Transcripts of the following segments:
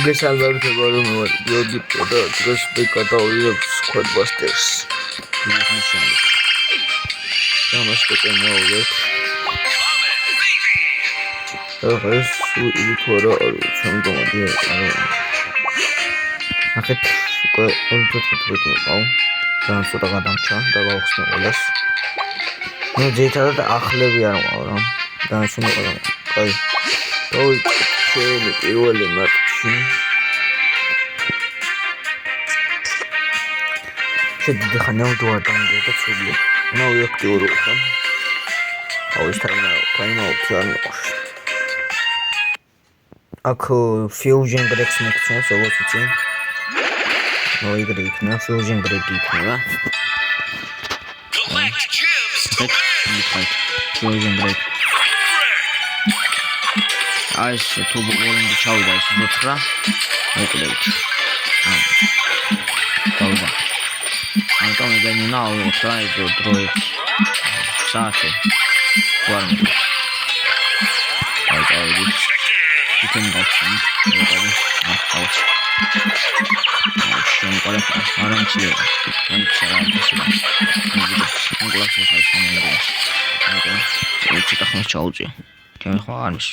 მოგესალმებით რომ გიორგი და დღეს მე გადავიღებ Squadbusters. ის ნიშნავს. ამას კეთებინაოდეთ. ეს ის თორა სამგომადია. ახეთ უკვე 34 ყავ. და ცოტა გადამჭა და გავხსნა ყველას. ნუ ძირითადად ახლები არ მყავ რა. განსვენ ყველა. აი. ოი, შენ პირველი მატჩი. შედი ხანა ვდوار დამდგა და ცუდია. ნუ აქტიური ხარ. აუ ის ტაიმაუტი არ მიყავს. აქ Fusion Grex მოგწონს როგორც იცი. ნუ იგრი იქნება Fusion Grex იქნება. Fusion Grex. აი ეს თუ ბოლომდე ჩავიდა ეს 9 მოკლედ. დავდა. ამიტომ ეგენი ნაუ ტრაი დროი. საათი. ვარ. აი იქენ გავხსნი. აუც. შენ ყველა არამცირე. ან ცერა. მოგლაც ხარ სამომავლოს. აი ცოტა ხანს ჩაუწია. ჩემი ხო არ მის.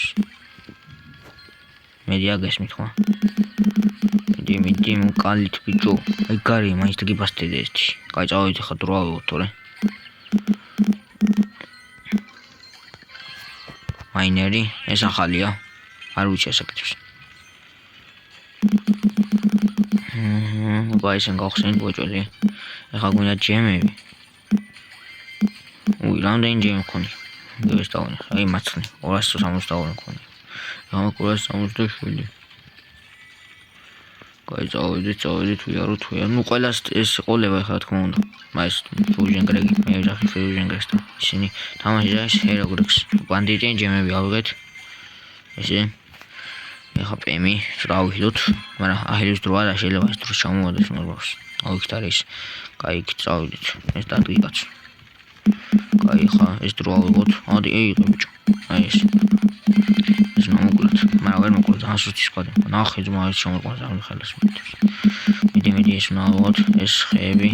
მედია გესმით ხო? მიდიმ კალით ბიჭო. აი გარი მაინც გიბასტედე ესეთი. კაი წავიდეთ ხა დრო ავიღოთ თორე. მაინერი ეს ახალია. არ ვიცი ასაკეთებს. ბაისენ გავხსენით ბოჭველი. ეხა გვინდა ჯემები. უი, რამდენი ჯემი მქონი? ეს დავინე. აი მაცლი 272 მქონი. ეხა 277. კაი წავედით ვიარო. ნუ ყველას ეს ყოლება ეხლა რა თქმა უნდა. მაის Fusion Grex, მე ვიძახი Fusion Grex და ისინი თამაშია ეს Hero Grex. ბანდიტენ ჯემები ავიღეთ. ესე ეხა პემი წავიდოთ, მაგრამ აჰილის დრო არა შეიძლება ეს დრო ჩამოვადეს მაგას. აუ იქ არის. კაი იქ წავიდეთ. ეს დადგიკაც. კაი ხა ეს დრო ავიღოთ. ადი ეიღე ბიჭო. აი ეს. ეს მოკლედ. მაგრამ ვერ მოკლედ ასოთი სკვადი. ნახე ძმა ეს შემოყვანს ამ ხელს მეტებს. მიდი ეს ნავოთ ეს ხეები.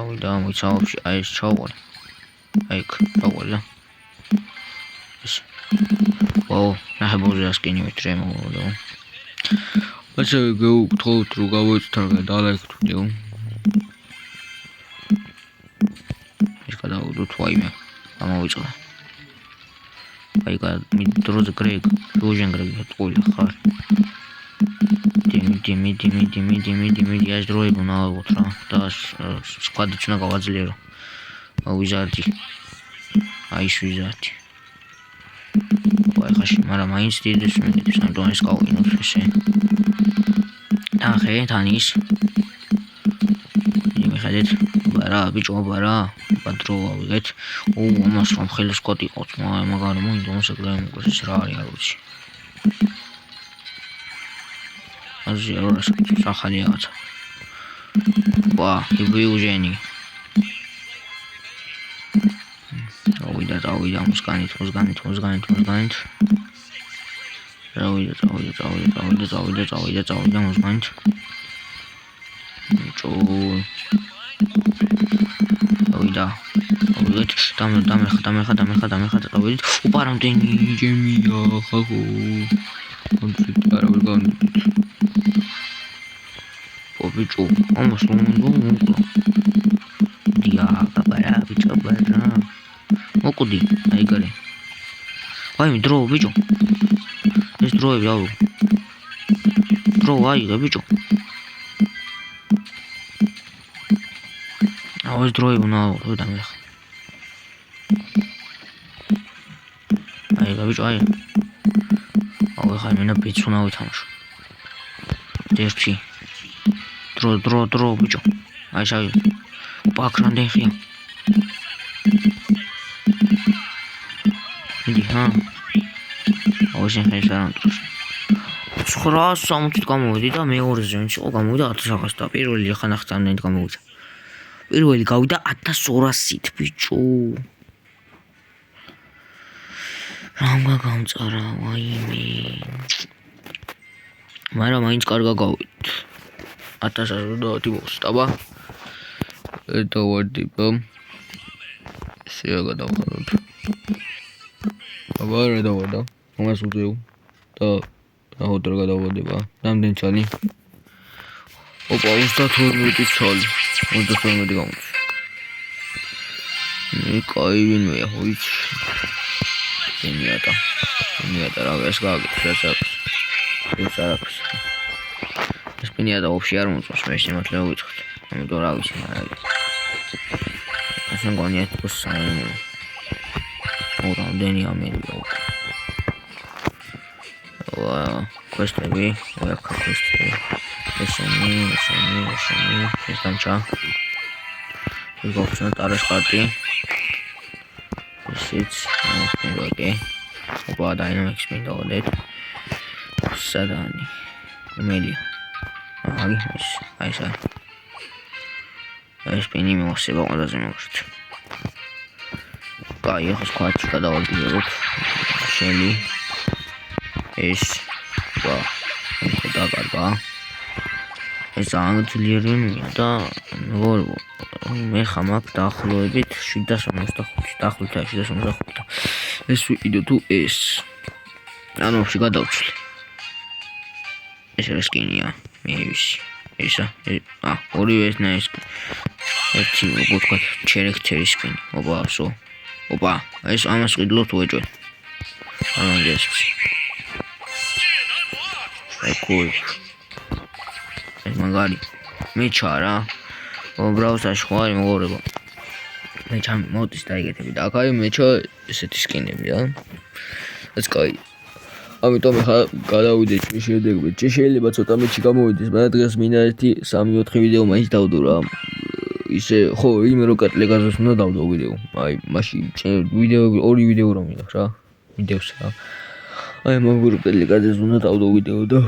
ავიდა მოიცა ვაფშე აი ეს ჩავყოლე. აი იქ ჩავყოლე. ეს ო ნახე ბოზას კინი მეტრემო. ასე გეუთხოთ რომ გავეცთარ დალაიქთვიო. ეს გადავდო თვაიმე. ამოვიწყდა. აი დროზე Grex, Fusion Grex ყოლი ხარ. დიმი ეს დროები ნავოთ რა. და სკვადი უნდა გავაძლიერო. ვიზარდი. აი ვიზარდი. აი ხაში, მაგრამ მაინც დიდებს მეტებს, ამიტომ ეს გავიგნოთ ესე. ახე თანის. იმეხედეთ, ბარა, ბიჭო, ბარა, პატრო ავიღეთ. ამას რომ ხელს კოდი ყავს, მაგარი მოინდა მოსაკლე მოგეს რა არის არ ვიცი. აზი არ არის სახალია გაცა. ვა, იბიუჟენი. ავიდა მუსკანით. ავიდა მუსკანით. ჩო. ავიდა. დამეხა. ავიდით. უპა რამდენი ჯემია ხალხო. კონცერტი არა ვერ გავიდით. ბიჭო, ამას მომუნდა. დია, ბაბარა, ბიჭო, ბაბარა. მოკვდი, აი გარე. აი დრო ბიჭო. ეს დროები აუ. დრო აიღე ბიჭო. აუ ეს დროები ნაუ დამეხა. აი ბიჭო აი. აუ ხა მენა ბიჭო ნაუ თამაშო. დერჩი. დრო ბიჭო. აი შავი. პაკრანდენ ხია. მიდი ხა. აუ შენ ხეშან დროს. 960-ით გამოვიდი და მეორე ზონში იყო გამოვიდა 1000 და პირველი ხა ნახტანით გამოვიდა. პირველი გავიდა 1200-ით ბიჭო. რამგა გამწარა ვაიმე. მაგრამ მაინც კარგა გავით 1080 მოსტაბა დავარდება ესე გადავხაროთ აბა რა დავარდა ამას უძეო და აუდრა გადავარდება რამდენი ცალი ოპა 32 ცალი 32 გამოდის კაი ვინმეა ჰოიც ენიატა რა ეს გაგიქრეს ეს არის ეს პინიატა ვაფშე არ მოწონს მე შემოთლე მოვიწყოთ ამიტომ რა ვიცი მაგრამ ასენ გონიათ პოსაინო ორამდენი ამერია ვა კვესტები ესენი ეს დამჭა ვიგოხსნა ტარეს კარტი ისიც ოკეი ოპა დაინამიქს მინდოდეთ სადანი მელია აისა ეს პინი მოსება ყველაზე მაგარად კაი ახლა სკვადში გადავაგდიეროთ შენი ეს ვა დაგარბა ეს ანგლიერენია და მეგობრებო მე ხამაკ დაახლოებით 775 დაახლოებით 775 ეს ვიყიდო თუ ეს ანუ ვში გადავცვლი ეს არის სკინია მე ვიცი ისა ორივე ეს ნაის ერთი როგორ თქვა ჩერექტერი სკინი ოპა ეს ამას ყიდლოთ უეჭვე ამას ეკუი ეს მაგარი მეჩარა ბრაუზერში ხო არის მოგორება მე ჩემ მოდის დაიგეთები და აქ არის მეჩა ესეთი სკინები რა ეს კაი ამიტომ ხა გადავიდე შედეგებით შეიძლება ცოტა მეჩი გამოვიდეს მაგრამ დღეს მინდა 1-3-4 ვიდეო მაინც დავდო რა ისე ხო იმე რო კატლეგაზოს უნდა დავდო ვიდეო აი მაშინ ვიდეო ორი ვიდეო რომ მინდა რა ვიდეოს რა აი მაგურ კატლეგაზოს უნდა დავდო ვიდეო და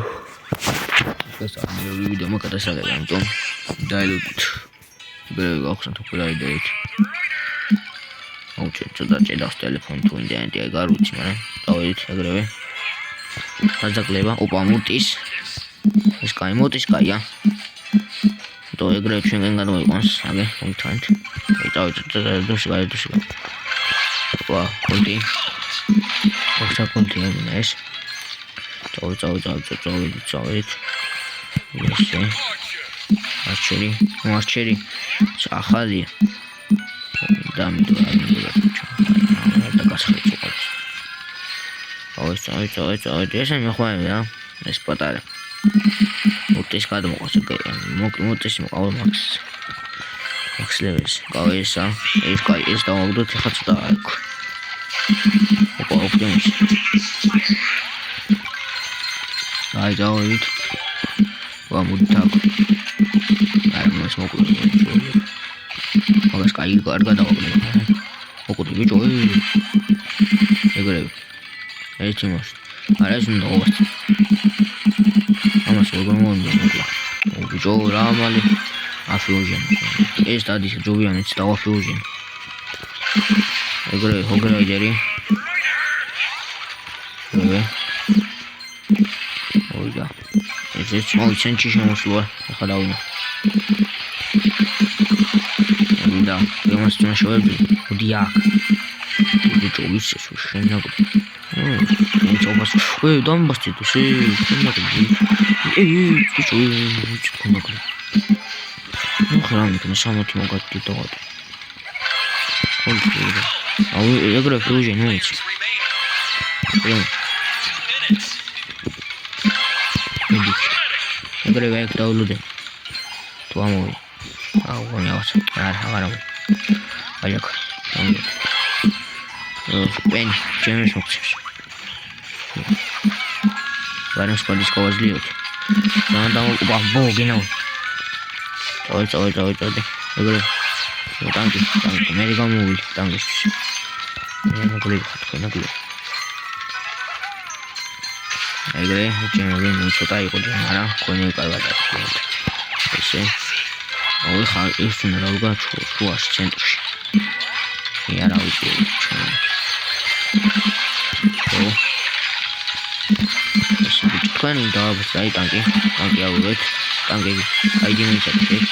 ეს ამერული ვიდეო მოკადასაგები ამიტომ დაილოთ ბერე გავხსნათ უკვე დაიდეთ აუჩე ცოტა ჭედავს ტელეფონი თუ ინტერნეტი აი გარუცი მაგრამ დავიდეთ ეგრევე დაძაკლება ოპა მუტის ეს კაი მუტის კაია то ეგრევე ჩვენგან გადმოიყვანს აგე მომთან წავიდეთ დოში ოპა კონტი ოქცა კონტი ეს წავიდეთ ესე არჩერი ახალია დამიდო და გასხეთი წავიდეთ ესე მეხვარი რა ეს პატარა მოტის გადმოყავს მოტის მოყავ მაქს ლეველს კაი ეს კაი ეს დავაგდოთ ხა ცოტა აქ ოპა ოპტიმის აი დავით ვამუდთაკ აი მას მოკლედ მაგას კაი კარგა დავაგდოთ მოკლედ ბიჭო ეგრევე ეს იმას არა ეს უნდა ოვართ ამას როგორ მომდო ბიჭო რა მალე აფიუჟენ ეს დადის ჯობიანიც დავაფიუჟენ ეგრევე ჰოგრაიდერი ოიდა ეს მოიცენჩი შემოსულა ახლა დავინო და იმას შემოშევები დიაკ ბიჭო ისე შენაგო წობას დამბასტით ესე შენაგო ბიჭო კონაკო ну храм там самое могат ditovat აუ ეგრე ფრუჟე ნუიც ეგრე ვაიქ დაულოდე თუ ამოვი აუ გონიავს არა აიაკ პენ ჩემს მოხსებს ვარენს პადის კოვაზლიოთ და ბო გენო წავიდე ეგრე ტანკი მე გამოვიდე ტანკის მე მოკლედ ხატქონაგლე ეგრე ჩემი ცოტა იყო მაგრამ ქონი კარგად ესე აუ ხა ის უნდა გავგაჩვო შუაში ცენტრში მე არა ვიცი ეს ბიჭო თქვენი დააბეს აი ტანკი ავიღეთ ტანკი აი დიმიცაკეთ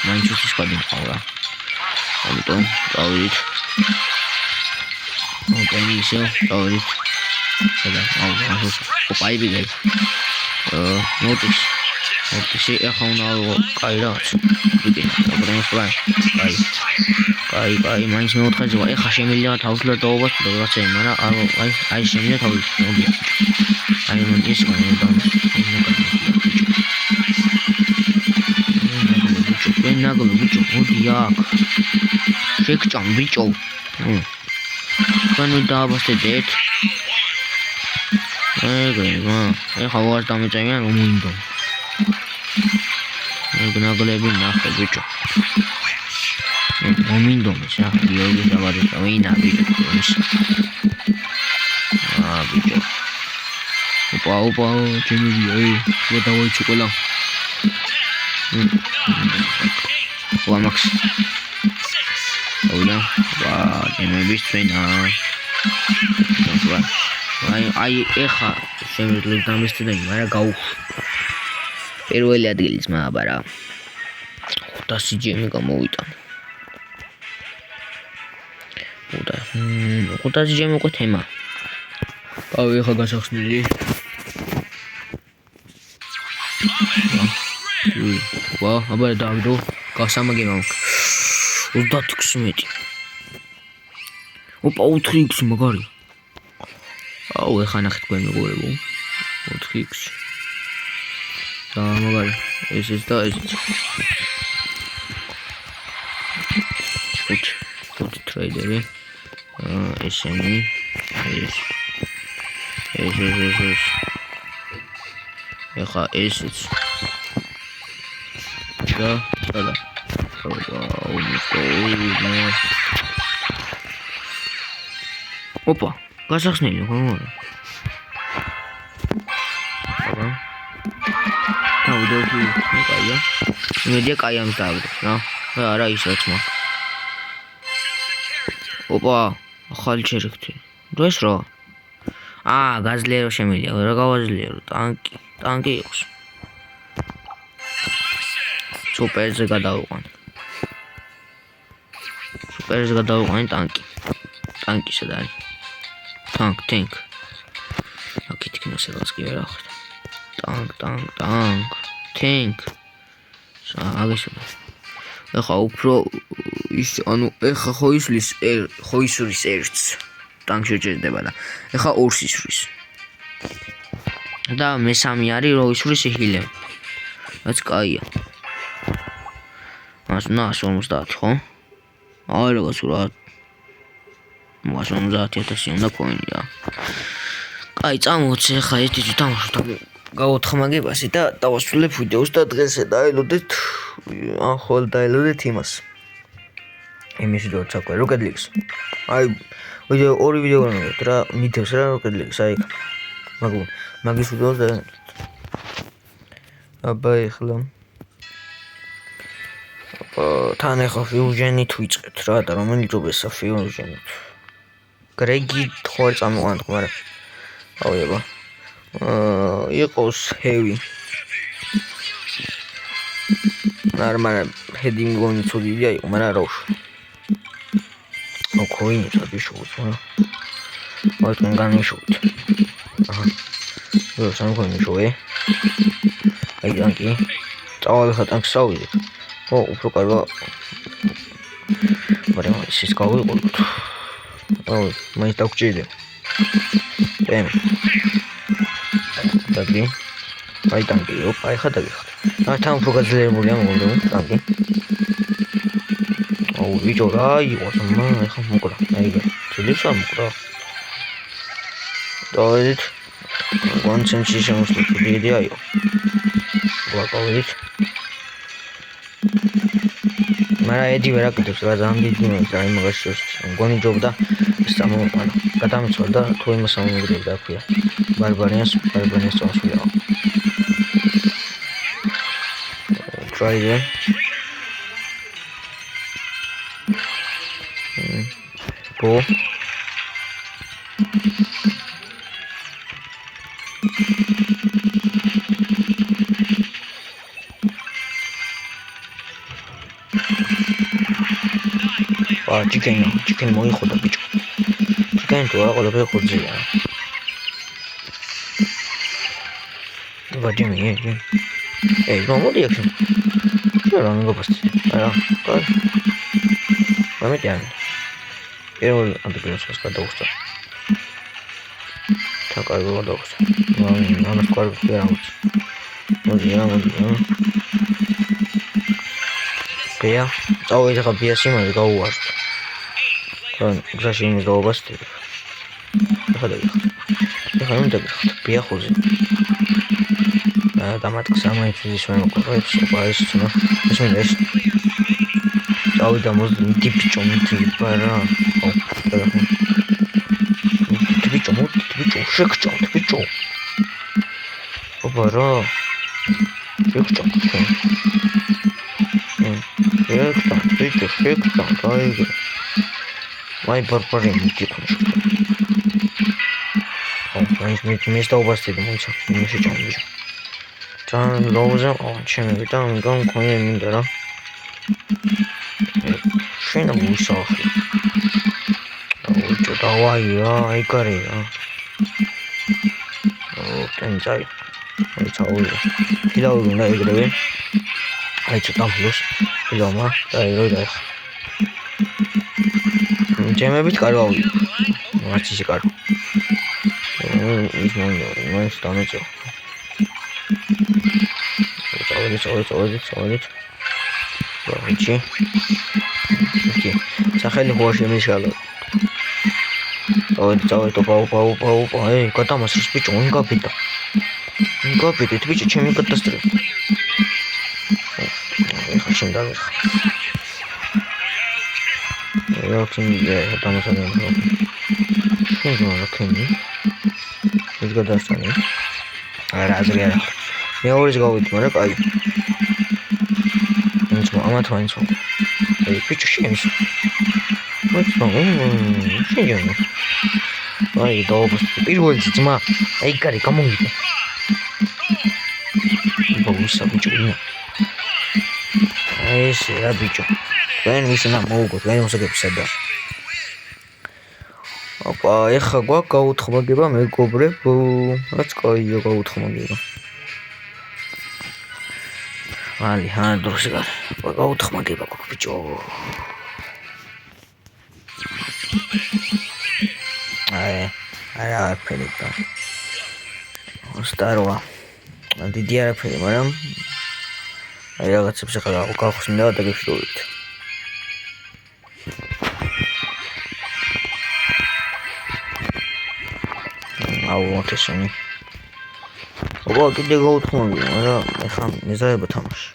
მაინც ის გადმოყავ რა ამიტომ დავიდით ოპენი ისე დავიდით და აუ ოპაი ბიგე ნოტისი ახლა უნდა კაი რაც ბიგე პრობლემას ვარ კაი მაინც მეოთხეზე ვარ ეხა შემიძლია თავისუფლად დაუბას და რაღაცა მაგრამ აი შემიძლია თავისუფლად მოდია აი მომდის ნაგოლო ბიჭო მოდია შეკჭამ ბიჭო თქვენ დააბასდეთ ეხა ვარ დამეწევიან რომ უნდა ნაგოლები ნახე ბიჭო მომინდომის რა გიორგი დავარეთ ვინა ბიჭო ბიჭო ოპა ჩემი ე დავაიცი ყველა ვამაქს ოლა ჩემების წვენა აი ეხა შემიძლია დამესწრე მაგრამ გაუ პირველი ადგილის მააბარა 500 ჯემი გამოვიტან 500 ჯემი უკვე თემა ავი ეხა გასახსნილი ვა აბა დავიდო გასამაგე მაქვს 36 ოპა 4x მაგარი აუ ეხა ნახეთ თქვენ მეგობრებო 4x და მაგარი ესეც და ესეც ფუტ ტრეიდერი ესენი ეს ეხა ესეც და ოპა გასახსნელი ხომ დავდოდი კაია იმედია კაი ამს დავდო რა არა ისეც მაგ ოპა ახალი ჩერექტი როეს რა გაზლიერო შემიძლია რა გავაზლიერო ტანკი იყოს სუპერზე გადავყვანი ტანკი სად არის ტანკ აქეთ იქნას რაღაც კი ვერ ახეთ ტანკ აგესულა ეხა უფრო ის ანუ ეხა ხოისურის ერთს ტანკ შეჭერდება და ეხა ორს ისვრის და მესამე არის რო ისვრის ჰილები რაც კაია 150 ხო? აი რაღაც რა 150,000 უნდა კოინი რა. კაი, წამოვცე ხა ეს თვითონ თამაშობ გავოთხმაგებასი და დავასრულებ ვიდეოს და დღესე დაელოდეთ ახალ დაელოდეთ იმას. იმის ვიდეო ჩაკვე Rocket League. აი ორი ვიდეო გამოვიდა რა მითევს რა Rocket League აი მაგის ვიდეოს და აბა ეხლა თან ახლა ფიუჟენით ვიწყებთ რა და რომელი ჯობესა ფიუჟენით გრეგი თوار წამოვანთ მაგრამ ავი აბა იყოს heavy ნორმალ heading-ი ცუდია იყო მაგრამ რა უშ ოქოინი საბიშოც რა ვაკენ განიშოთ აჰა რო სამქონი შოე აი განკი წავალ ხატანს ავიდეთ ო უფრო კარგა მაგრამ ის გავიყუროთ აუ მაინც დაგჭირდა დემ დაგდი აი ტანკი ოპა ეხა დაგიხარ აი თან უფრო გაძლიერებულია მოგონდა ტანკი აუ ვიჯო რა იყო თმა ეხა მოკრა აი თილისა მოკრა დაიდეთ კონცენტრაცია შემოსული დიდი აიო ვაკავით მაგრამ ედი ვერ აკეთებს რა ძალიან დიდი და იმ მაგაშოს მგონი ჯობდა ეს წამოვაყანა გადამეცვალა და თუ იმას ამომიგრებდა აქვია ბარბარიანს წამოსვლა try there go chicken მოიხოდა ბიჭო. chicken თუ არა ყველაფერი ხუძია. ვაჯი მე. მოდი აქ. რა მოგაფასდი. არა. მომეტიან. ერთხელ ანტიპიროსს გადავხსნა. თაკაი გადავხსნა. ამას ყარი ვერაუც. მოდი. ბია, წავედი ხა ბია სიმაზე გაუვარდ. თან გზაში იმის დაობასდი. ეხლა მიდაგიხთ ბია ხუზე. დამატკს ამაიც ის მე მოკვრებს, ეს თუნა. ეს მე ეს. წავედა მოდი ბიჭო მიტიბა რა. ბიჭო შეკჭო ბიჭო. ოპა რა. შეკჭო. Шекта, тайга. Май барбарин типа. Место области думается, не шучу. Там лоза, чем там коне миндера. Шина мусах. Что давай я, ай кари. Тензай. Ай чао. Хилау на игре. Ай что там плюс. Лёма, дай. Ჩემებით კარვავი. მარტიში კარო. ის მოიწ დამეწო. წავედი. ვაიჩი. ოკეი. სახელი ხوار შემიშალა. წავედი, პაუ. აი, გადამასრს ბიჭო, ინგაფიტა. ბიჭო, ჩემი კატასტროფა. ეხა შემდავიხ. Yakın tamam sanırım. Şimdi bakayım. Biz kadar sanırım. Razı geldi. Ne orası gavit var ay. Unutma ama tanışma. Küçük şeymiş. Unutma. Şey yani. Ay doğru. Bir gol çıkma. Ay karı kamu gibi. Bu sabıcı ne? Ay şey bicho. When we see not move, when we get said that. Opa, ეხა გვაქვს გაუთხრაგება მეგობრებო. რაც კაია გაუთხრაგება. ალი, დროში გარ. გაუთხრაგება გვაქვს ბიჭო. აი, ფერიტა. სტარვა. დიდი არაფერი, მაგრამ აი რაღაცებს ახლა გავხსნდა და გეშტოვით. აუოთესენი. ოპა, კიდე გაუთხრაგება, მაგრამ ახლა მეზარება თამაში.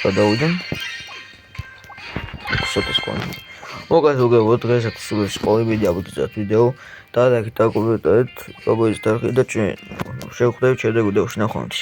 გადავიდენ. სოთეს კონი. მოგესალმებით, დღესაც სკოლის ვიდეო და დაკომენტეთ, როგორ ისტარხი და ჩვენ შევხვდებით შემდეგ ვიდეოში ნახვამდის.